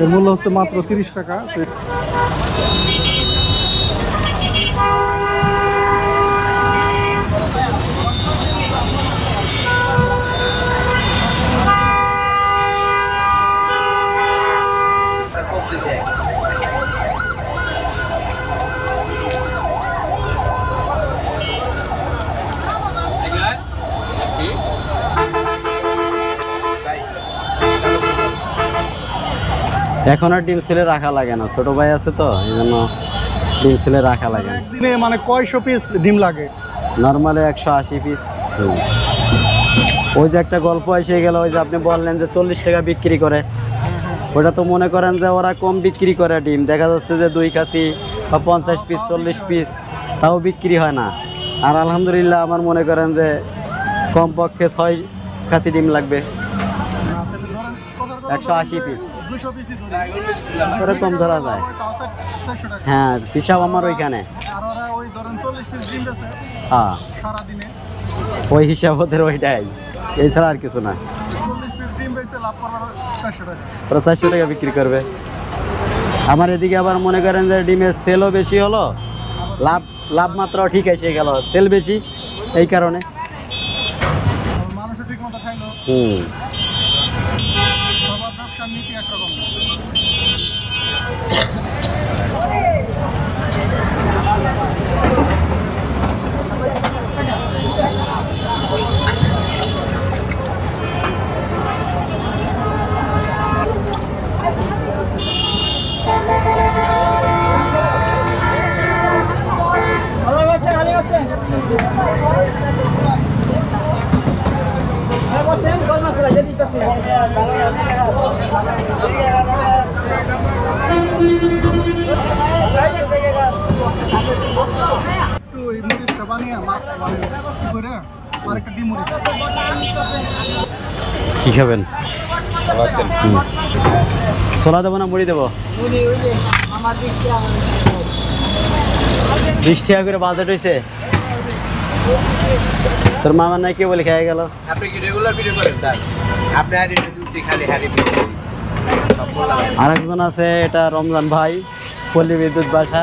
এর মূল্য হচ্ছে মাত্র 30 টাকা। এখন আর ডিম সেলে রাখা লাগে না, ছোট ভাই আছে তো এই জন্য ডিম সেলে রাখা লাগে না। দিনে মানে কয়শো পিস ডিম লাগে? Normally 180 piece. ওই যে একটা গল্প এসে গেল, ওই যে আপনি বললেন যে 40 টাকা বিক্রি করে, ওটা তো মনে করেন যে ওরা কম বিক্রি করে ডিম, দেখা যাচ্ছে যে 2 কাছি বা 50 পিস 40 পিস তাও বিক্রি হয় না। আর আলহামদুলিল্লাহ আমার মনে করেন যে কমপক্ষে 6 কাছি ডিম লাগবে, 180 পিস এরকম ধরা যায়। হ্যাঁ, হিসাব আমার ওইখানে। হ্যাঁ, ওই হিসাব ওদের ওইটাই, এছাড়া আর কিছু না। 400 টাকা বিক্রি করবে। আমার এদিকে আবার মনে করেন যে ডিমের সেলও বেশি হলো, লাভ মাত্রা ঠিক এসে গেল, সেল বেশি এই কারণে। কি খাবেন? ছোলা দেবো না মুড়ি দেবো? 20 টাকা করে বাজেট হয়েছে। তোর মামার নাই কে বলে খেয়ে গেল? আর একজন আছে, এটা রমজান ভাই, পল্লী বিদ্যুৎ বাসা।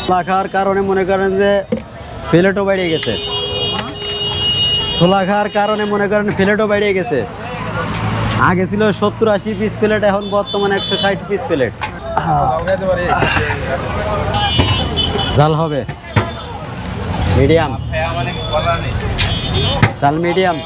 ছোলা খাওয়ার কারণে মনে করেন যে প্লেটও বেড়ে গেছে। ছোলা খাওয়ার কারণে মনে করেন প্লেটও বেড়ে গেছে। আগে ছিল 70-80 পিস প্লেট, এখন বর্তমানে 160 পিস প্লেট। জাল হবে মিডিয়াম, চাল মিডিয়াম।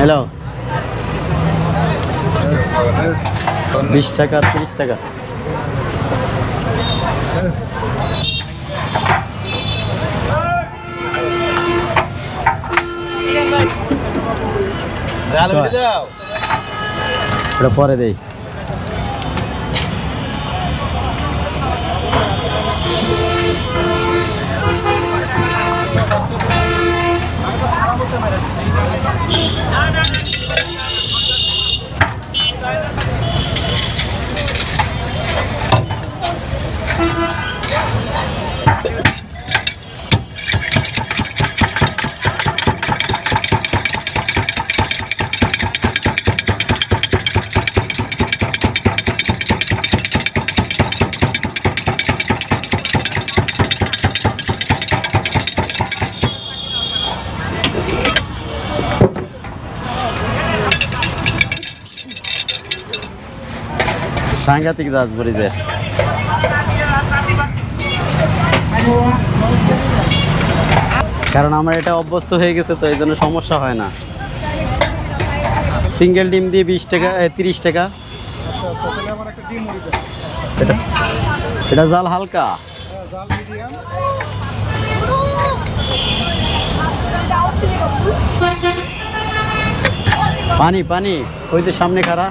হ্যালো 20 টাকা 30 টাকা এটা পরে দেই সাংঘাতিক রাজবাড়িতে কারণ আমার এটা অভ্যস্ত হয়ে গেছে তো এই জন্য সমস্যা হয় না সিঙ্গেল ডিম দিয়ে 20 টাকা 30 টাকা আচ্ছা আচ্ছা তাহলে আমার একটা ডিম মুড়ি দেন এটা জাল হালকা জাল মিডিয়াম পানি পানি ওই যে সামনে খাড়া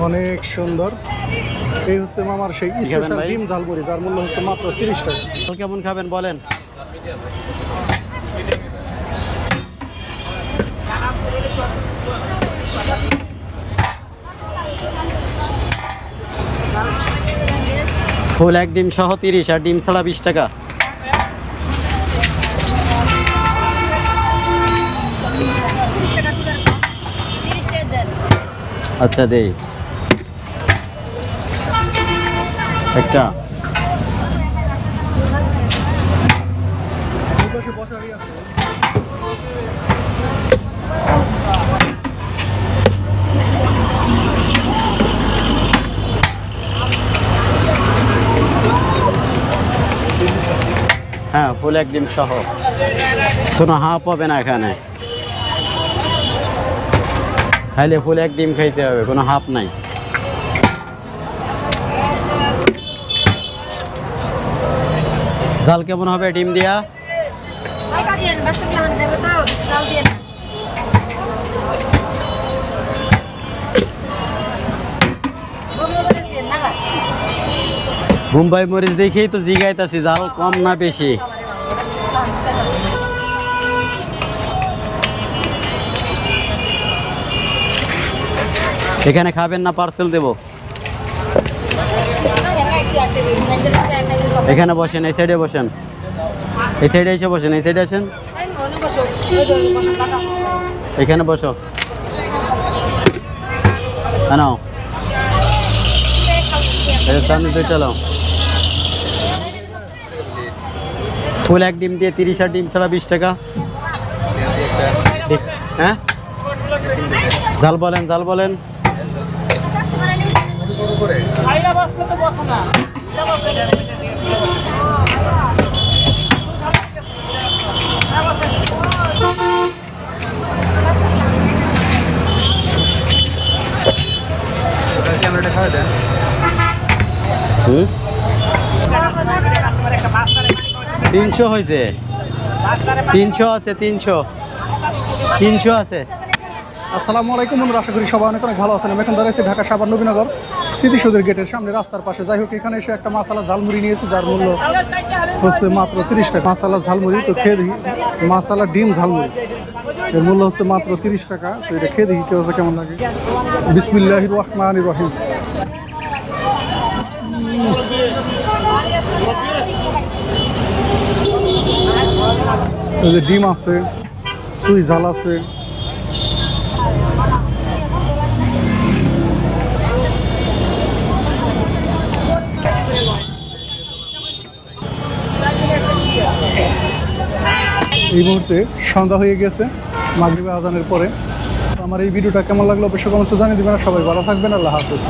অনেক সুন্দর এই হচ্ছে মামার সেই স্পেশাল ভাই? ডিম ঝালমুড়ি যার মূল্য হচ্ছে মাত্র 30 টাকা কেমন খাবেন বলেন ফুল এক ডিম সহ 30 আর ডিম ছাড়া 20 টাকা আচ্ছা দেই একটা হ্যাঁ ফুল এক ডিম সহ কোনো হাফ হবে না এখানে খাইলে ফুল এক ডিম খাইতে হবে কোনো হাফ নাই জাল কেমন হবে ডিম দিয়া মুম্বাই মরিচ দেখেই তো জিগাইতাছি জাল কম না বেশি এখানে খাবেন না পার্সেল দেব এখানে বসেন এই সাইডে বসেন এই সাইডে এসে বসেন এই সাইডে আসেন এখানে বসো নাও সামনে তো চলো ফুল এক ডিম দিয়ে 30 আর ডিম ছাড়া 20 টাকা হ্যাঁ জাল বলেন জাল বলেন হুম 300 হয়েছে 300 আছে 300 আছে আসসালামু আলাইকুম বন্ধুরা আশা করি সবাই অনেক অনেক ভালো আছেন আমি এখন দাঁড়িয়েছি ঢাকা সাভার নবীনগর স্মৃতিসৌধের গেটের সামনে রাস্তার পাশে যাই হোক এখানে এসে একটা মাসালা ঝালমুড়ি নিয়েছি যার মূল্য হচ্ছে মাত্র 30 টাকা মাসালা ঝালমুড়ি তো খেয়ে দেখি মাসালা ডিম ঝালমুড়ি এর মূল্য হচ্ছে মাত্র 30 টাকা তো এটা খেয়ে দেখি কেউ কেমন লাগে বিসমিল্লাহির রহমানির রহিম এই যে ডিম আছে, সুই ঝাল আছে, এই মুহূর্তে সন্ধ্যা হয়ে গেছে মাগরিবে আজানের পরে। আমার এই ভিডিওটা কেমন লাগলো অবশ্যই কমেন্টে জানিয়ে দিবেন। সবাই ভালো থাকবেন, আল্লাহ হাফেজ।